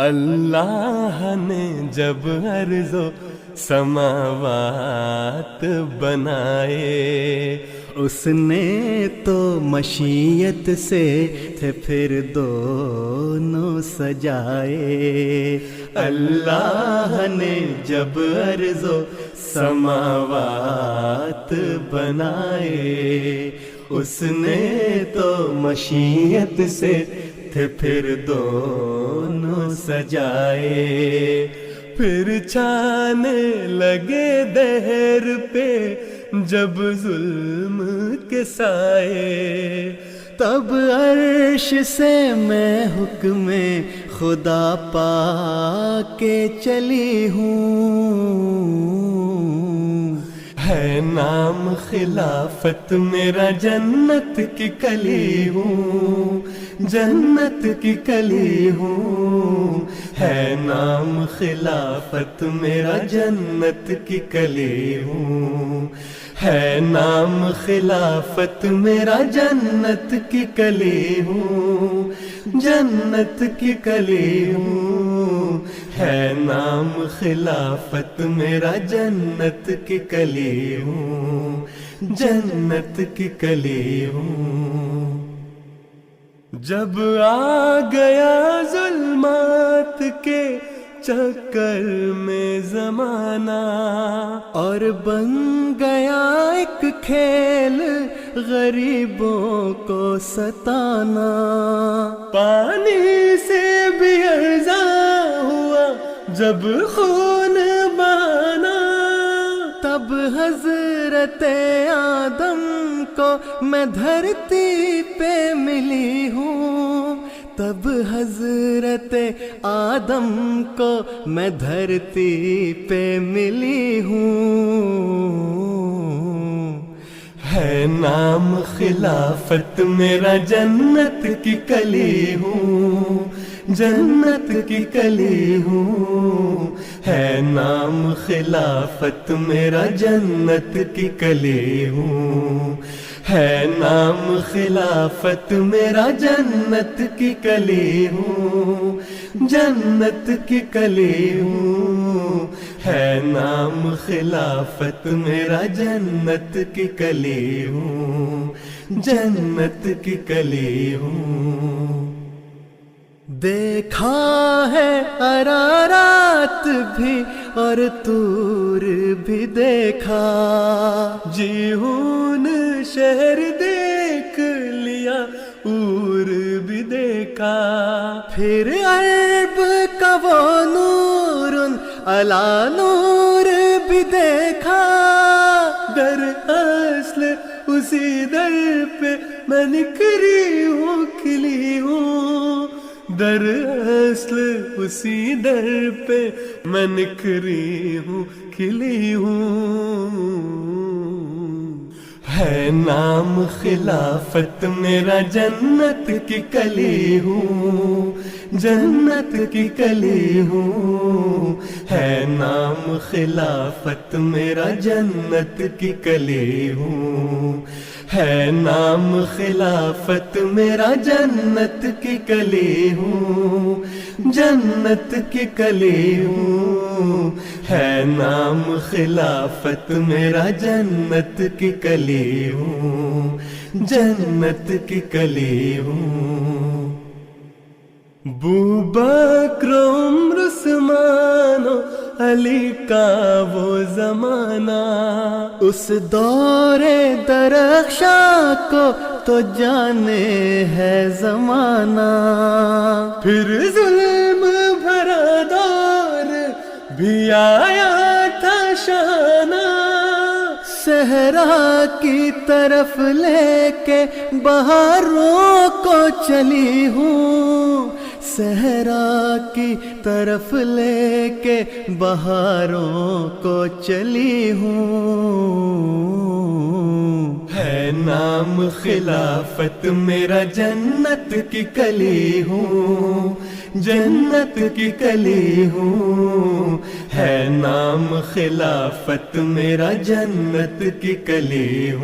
اللہ نے جب ارض و سماوات بنائے، اس نے تو مشیت سے تھے پھر دونوں سجائے۔ اللہ نے جب ارض و سماوات بنائے، اس نے تو مشیت سے تھے پھر دونوں سجائے۔ پھر چھانے لگے دہر پہ جب ظلم کے سائے، تب عرش سے میں حکم خدا پا کے چلی ہوں۔ ہے نام خلافت میرا جنت کی کلی ہوں، جنت کی کلی ہوں۔ ہے نام خلافت میرا جنت کی کلی ہوں، ہے نام خلافت میرا جنت کی کلی ہوں، جنت کی کلی ہوں۔ ہے نام خلافت میرا جنت کی کلی ہوں، جنت کی کلی ہوں۔ جب آ گیا ظلمات کے چکر میں زمانہ، اور بن گیا ایک کھیل غریبوں کو ستانا، پانی سے بھی ارزاں ہوا جب خون بہانا، تب حضرت آدم کو میں دھرتی پہ ملی ہوں، تب حضرت آدم کو میں دھرتی پہ ملی ہوں۔ ہے نام خلافت میرا جنت کی کلی ہوں، جنت کی کلی ہوں۔ ہے نام خلافت میرا جنت کی کلی ہوں، ہے نام خلافت میرا جنت کی کلی ہوں، جنت کی کلی ہوں۔ ہے نام خلافت میرا جنت کی کلی ہوں، جنت کی کلی ہوں۔ دیکھا ہے ارارات بھی اور طور بھی دیکھا، جیہون شہر دیکھ لیا اور بھی دیکھا، پھر عرب کا وہ نور علی نور بھی دیکھا۔ در اصل اسی در پہ میں نکری ہوں کھلی ہوں، در اصل اسی در پہ میں نکری ہوں کھلی ہوں۔ ہے نام خلافت میرا جنت کی کلی ہوں، جنت کی کلی ہوں۔ ہے نام خلافت میرا جنت کی کلی ہوں، ہے نام خلافت میرا جنت کی کلی ہوں، جنت کی کلی ہوں۔ ہے نام خلافت میرا جنت کی کلی ہوں، جنت کی کلی ہوں۔ بوبکر عمر عثمان و علی کا وہ زمانہ، اس دور درخشاں کو تو جانے ہے زمانہ، پھر ظلم بھرا دور بھی آیا تھا شانہ۔ صحرا کی طرف لے کے بہاروں کو چلی ہوں، صحرا کی طرف لے کے بہاروں کو چلی ہوں۔ ہے نام خلافت میرا جنت کی کلی ہوں، جنت کی کلی ہوں۔ ہے نام خلافت میرا جنت کی کلی ہوں۔